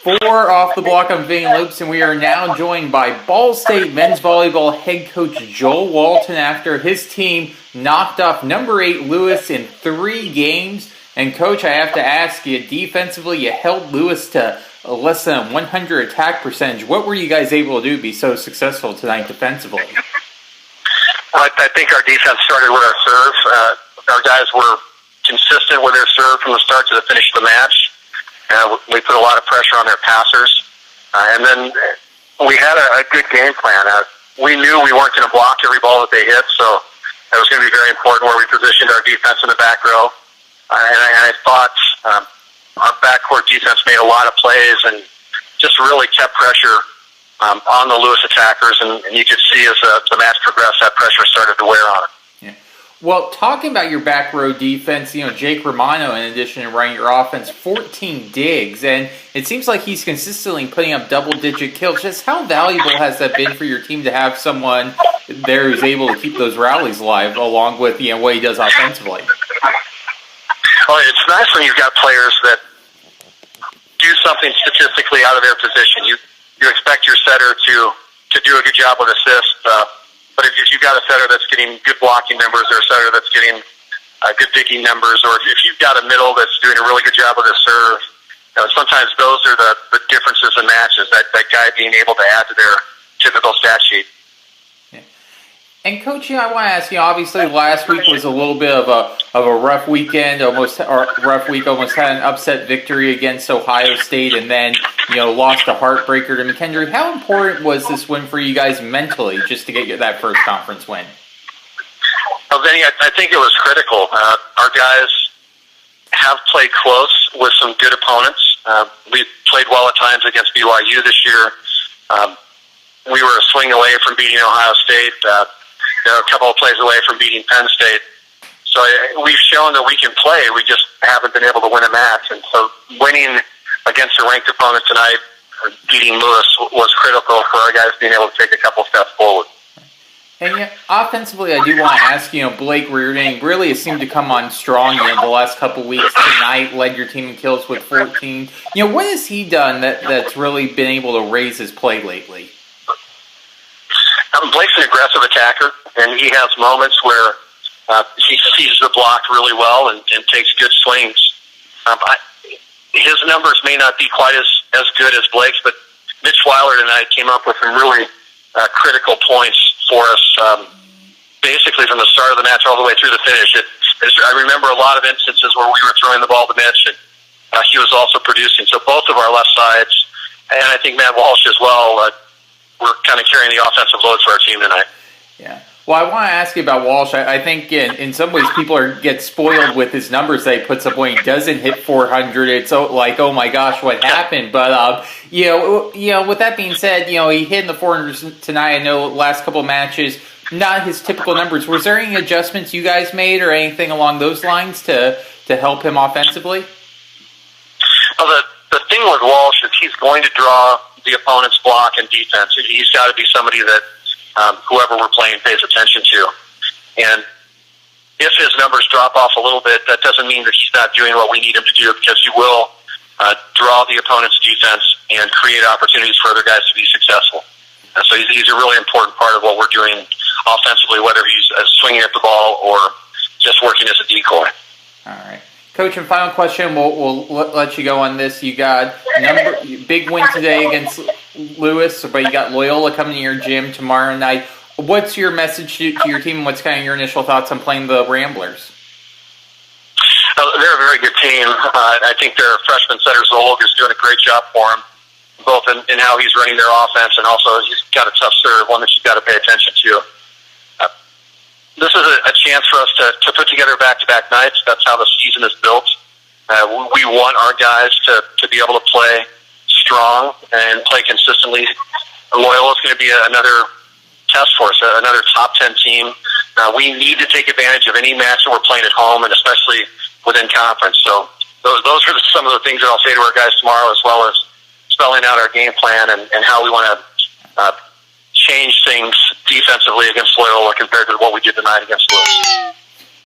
For Off the Block, I'm Vinny Lopes, and we are now joined by Ball State men's volleyball head coach Joel Walton after his team knocked off number 8 Lewis in 3 games. And Coach, I have to ask you, defensively, you held Lewis to less than a 100 attack percentage. What were you guys able to do to be so successful tonight defensively? I think our defense started with our serve. Our guys were consistent with their serve from the start to the finish of the match. We put a lot of pressure on their passers. And then we had a good game plan. We knew we weren't going to block every ball that they hit, so that was going to be very important where we positioned our defense in the back row. And I thought our backcourt defense made a lot of plays and just really kept pressure on the Lewis attackers. And you could see as the match progressed, that pressure started to wear on it. Well, talking about your back row defense, Jake Romano, in addition to running your offense, 14 digs, and it seems like he's consistently putting up double-digit kills. Just how valuable has that been for your team to have someone there who's able to keep those rallies alive, along with what he does offensively? Well, it's nice when you've got players that do something statistically out of their position. You expect your setter to do a good job with assists. But if you've got a setter that's getting good blocking numbers, or a setter that's getting good digging numbers, or if you've got a middle that's doing a really good job with a serve, sometimes those are the differences in matches, that guy being able to add to their typical stat sheet. Yeah. And Coach, I want to ask you, obviously last week was a little bit of a rough weekend, almost had an upset victory against Ohio State, and then lost a heartbreaker to McKendree. How important was this win for you guys mentally, just to get that first conference win? Well, Vinny, I think it was critical. Our guys have played close with some good opponents. We played well at times against BYU this year. We were a swing away from beating Ohio State, a couple of plays away from beating Penn State. So we've shown that we can play. We just haven't been able to win a match. And so winning against a ranked opponent tonight, beating Lewis, was critical for our guys being able to take a couple steps forward. And offensively, I do want to ask, Blake Reardon really has seemed to come on strong the last couple weeks. Tonight, led your team in kills with 14. What has he done that's really been able to raise his play lately? Blake's an aggressive attacker, and he has moments where he sees the block really well and takes good swings. His numbers may not be quite as good as Blake's, but Mitch Weiler tonight came up with some really critical points for us, basically from the start of the match all the way through the finish. I remember a lot of instances where we were throwing the ball to Mitch, and he was also producing. So both of our left sides, and I think Matt Walsh as well, we're kind of carrying the offensive load for our team tonight. Yeah. Well, I want to ask you about Walsh. I think in some ways people get spoiled with his numbers that he puts up when he doesn't hit 400. It's like, oh my gosh, what happened? But with that being said, he hit in the 400s tonight. I know last couple of matches, not his typical numbers. Was there any adjustments you guys made or anything along those lines to help him offensively? Well, the thing with Walsh is he's going to draw the opponent's block and defense. He's got to be somebody that whoever we're playing pays attention to. And if his numbers drop off a little bit, that doesn't mean that he's not doing what we need him to do, because he will draw the opponent's defense and create opportunities for other guys to be successful. And so he's a really important part of what we're doing offensively, whether he's swinging at the ball or just working as a decoy. All right. Coach, and final question, we'll let you go on this. You got big win today against Lewis, but you got Loyola coming to your gym tomorrow night. What's your message to your team, and what's kind of your initial thoughts on playing the Ramblers? They're a very good team. I think their freshman setter, Zolg, is doing a great job for him, both in how he's running their offense, and also he's got a tough serve, one that you've got to pay attention to. This is a chance for us to put together back-to-back nights. That's how the season is built. We want our guys to be able to play strong and play consistently. Loyola is going to be another test for us, another top 10 team. We need to take advantage of any match that we're playing at home, and especially within conference. So those are some of the things that I'll say to our guys tomorrow, as well as spelling out our game plan and how we want to change things defensively against Loyola compared to what we did tonight against Lewis.